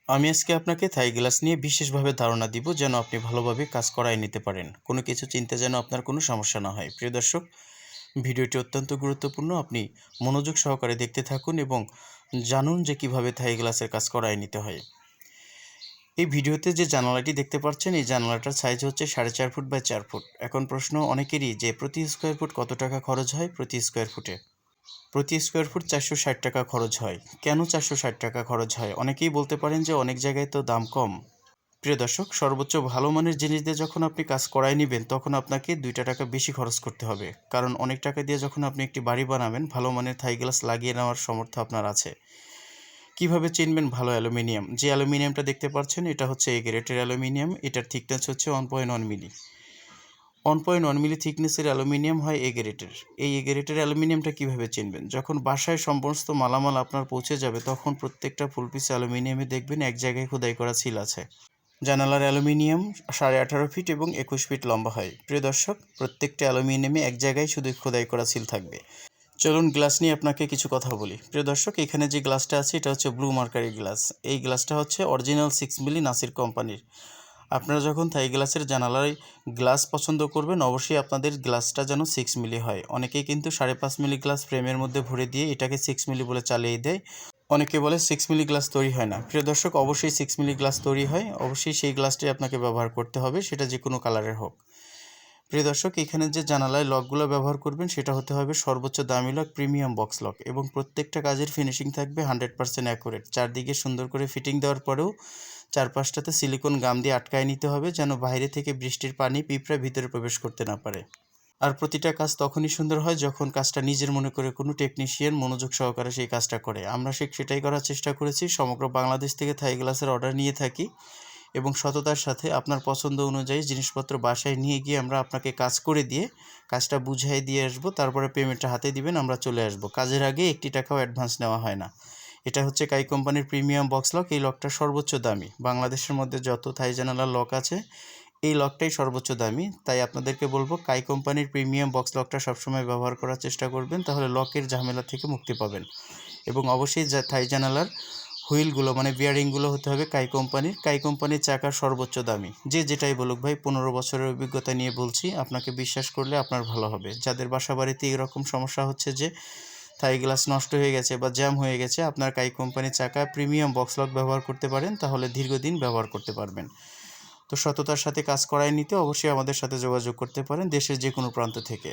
আমি আজকে আপনাকে থাই গ্লাস নিয়ে বিশেষভাবে ধারণা দিব যেন আপনি ভালোভাবে কাজ করায় নিতে পারেন। কোনো কিছু চিনতে যেন আপনার কোনো সমস্যা না হয়। প্রিয় দর্শক, ভিডিওটি অত্যন্ত গুরুত্বপূর্ণ। আপনি মনোযোগ সহকারে দেখতে থাকুন এবং জানুন যে কিভাবে থাই গ্লাসের কাজ করায় নিতে হয়। এই ভিডিওতে যে জানালাটি দেখতে পাচ্ছেন, এই জানালাটার সাইজ হচ্ছে 4.5 ফুট বাই 4 ফুট। এখন প্রশ্ন অনেকেরই যে প্রতি স্কোয়ার ফুট কত টাকা খরচ হয়? প্রতি স্কোয়ার ফুটে 460 টাকা খরচ হয়। কেন 460 টাকা খরচ হয়? অনেকেই বলতে পারেন যে অনেক জায়গায় তো দাম কম। প্রিয় দর্শক, সর্বোচ্চ ভালো মানের জিনিস দিয়ে যখন আপনি কাজ করায় নেবেন, তখন আপনাকে 2টা টাকা বেশি খরচ করতে হবে। কারণ অনেক টাকা দিয়ে যখন আপনি একটি বাড়ি বানাবেন, ভালো মানের থাই গ্লাস লাগিয়ে নেওয়ার সামর্থ্য আপনার আছে। কিভাবে চিনবেন ভালো অ্যালুমিনিয়াম? যে অ্যালুমিনিয়ামটা দেখতে পাচ্ছেন, এটা হচ্ছে এ গ্রেডের অ্যালুমিনিয়াম। এটার থিকনেস হচ্ছে 1.1 মিলি। 1.1 মিলি থিকনেসের অ্যালুমিনিয়াম হয় এ গ্রেডের। এই এ গ্রেডের অ্যালুমিনিয়ামটা কীভাবে চিনবেন? যখন বাসায় সমস্ত মালামাল আপনার পৌঁছে যাবে, তখন প্রত্যেকটা ফুল পিস অ্যালুমিনিয়ামে দেখবেন এক জায়গায় খোদাই করা সিল আছে। জানালার অ্যালুমিনিয়াম 18.5 ফিট এবং 21 ফিট লম্বা হয়। প্রিয় দর্শক, প্রত্যেকটা অ্যালুমিনিয়ামে এক জায়গায় শুধু খোদাই করা সিল থাকবে। চলুন গ্লাস নিয়ে আপনাকে কিছু কথা বলি। প্রিয় দর্শক, এখানে যে গ্লাসটা আছে, এটা হচ্ছে ব্লু মার্কারি গ্লাস। এই গ্লাসটা হচ্ছে অরিজিনাল 6 মিলি নাসির কোম্পানির। আপনারা যখন থাই গ্লাসের জানালায় গ্লাস পছন্দ করবেন, অবশ্যই আপনাদের গ্লাসটা যেন 6 মিলি হয়। অনেকেই কিন্তু 5.5 মিলি গ্লাস ফ্রেমের মধ্যে ভরে দিয়ে এটাকে 6 মিলি বলে চালিয়ে দেয়। অনেকে বলে 6 মিলি গ্লাস তৈরি হয় না। প্রিয় দর্শক, অবশ্যই 6 মিলি গ্লাস তৈরি হয়। অবশ্যই সেই গ্লাসটাই আপনাকে ব্যবহার করতে হবে, সেটা যে কোনো কালারের হোক। প্রিয় দর্শক, এখানে যে জানালায় লকগুলো ব্যবহার করবেন, সেটা হতে হবে সর্বোচ্চ দামি লক, প্রিমিয়াম বক্স লক, এবং প্রত্যেকটা কাজের ফিনিশিং থাকবে 100% অ্যাকুরেট। চারদিকে সুন্দর করে ফিটিং দেওয়ার পরেও চারপাশটাতে সিলিকন গাম দিয়ে আটকায় নিতে হবে, যেন বাইরে থেকে বৃষ্টির পানি পিঁপড়া ভিতরে প্রবেশ করতে না পারে। আর প্রতিটা কাজ তখনই সুন্দর হয় যখন কাজটা নিজের মনে করে কোনো টেকনিশিয়ান মনোযোগ সহকারে সেই কাজটা করে। আমরা সেটাই করার চেষ্টা করেছি। সমগ্র বাংলাদেশ থেকে থাই গ্লাসের অর্ডার নিয়ে থাকি এবং সততার সাথে আপনার পছন্দ অনুযায়ী জিনিসপত্র বাসায় নিয়ে গিয়ে আমরা আপনাকে কাজ করে দিয়ে কাজটা বুঝিয়ে দিয়ে আসবো। তারপরে পেমেন্টটা হাতে দিবেন, আমরা চলে আসবো। কাজের আগে 1 টাকাও অ্যাডভান্স নেওয়া হয় না। এটা হচ্ছে কাই কোম্পানির প্রিমিয়াম বক্স লক। এই লকটা সর্বোচ্চ দামি। বাংলাদেশের মধ্যে যত থাই জানালার লক আছে, এই লকটাই সর্বোচ্চ দামি। তাই আপনাদেরকে বলবো, কাই কোম্পানির প্রিমিয়াম বক্স লকটা সবসময় ব্যবহার করার চেষ্টা করবেন, তাহলে লকের ঝামেলা থেকে মুক্তি পাবেন। এবং অবশ্যই থাই জানালার হুইলগুলো মানে বিয়ারিংগুলো হতে হবে কাই কোম্পানির। কাই কোম্পানির চাকা সর্বোচ্চ দামি। যে যেটাই বলুক ভাই, 15 বছরের অভিজ্ঞতা নিয়ে বলছি, আপনাকে বিশ্বাস করলে আপনার ভালো হবে। যাদের বাসা বাড়িতে এরকম সমস্যা হচ্ছে যে থাই গ্লাস নষ্ট হয়ে গেছে বা জ্যাম হয়ে গেছে, আপনার কাই কোম্পানির চাকা প্রিমিয়াম বক্স লক ব্যবহার করতে পারেন, তাহলে দীর্ঘদিন ব্যবহার করতে পারবেন। তো সততার সাথে কাজ করায় নিতে অবশ্যই আমাদের সাথে যোগাযোগ করতে পারেন দেশের যে কোনো প্রান্ত থেকে।